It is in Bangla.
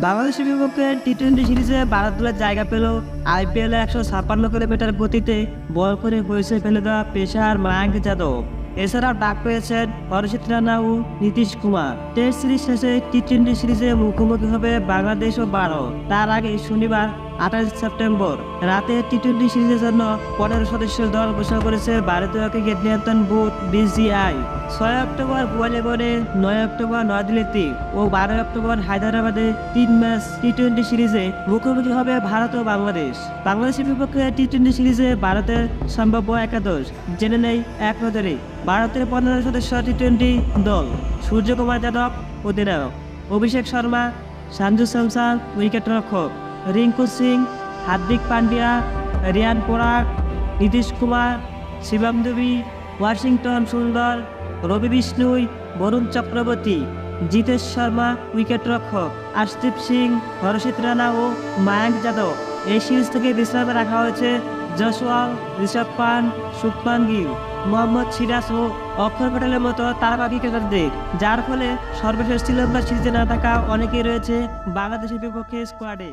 বাংলাদেশের বিপক্ষে টি-20 সিরিজে ভারত দলের জায়গা পেল আইপিএলে 156 কিলোমিটার গতিতে বল করে হয়েছে ফেলে দেওয়া পেসার মায়াঙ্ক যাদব। এছাড়াও ডাক পেয়েছেন হর্ষিত রানা ও নীতিশ কুমার। টেস্ট সিরিজ শেষে টি-20 সিরিজে মুখোমুখি হবে বাংলাদেশ ও ভারত। তার আগে শনিবার 28 সেপ্টেম্বর রাতে টি-20 সিরিজের জন্য 15 সদস্যের দল ঘোষণা করেছে ভারতীয় ক্রিকেট নিয়ন্ত্রণ বোর্ড বিসিআই। 6 অক্টোবর ভুবনেশ্বরে, 9 অক্টোবর নয়াদিল্লিতে ও 12 অক্টোবর হায়দ্রাবাদে 3 ম্যাচ টি-20 সিরিজে মুখোমুখি হবে ভারত ও বাংলাদেশ। বাংলাদেশের বিপক্ষে টি-20 সিরিজে ভারতের সম্ভাব্য একাদশ জেনে নেই এক নজরে। ভারতের 15 সদস্য টি-20 দল: সূর্যকুমার যাদব অধিনায়ক, অভিষেক শর্মা, সঞ্জু স্যামসন উইকেটরক্ষক, রিঙ্কু সিং, হার্দিক পান্ডিয়া, রিয়ান পরাগ, নীতিশ কুমার, শিবম দুবি, ওয়াশিংটন সুন্দর, রবি বিষ্ণুই, বরুণ চক্রবর্তী, জিতেশ শর্মা উইকেটরক্ষক, আশদীপ সিং, হর্ষিত রানা ও মায়াঙ্ক যাদব। এই সিরিজ থেকে বিশ্রামে রাখা হয়েছে জসওয়াল, ঋষভ পান্ট, শুভমান গিল, মোহাম্মদ সিরাজ ও অক্ষর প্যাটেলের মতো তারকা ক্রিকেটারদের, যার ফলে সর্বশেষ শ্রীলঙ্কা সিরিজে না থাকা অনেকেই রয়েছে বাংলাদেশের বিপক্ষে স্কোয়াডে।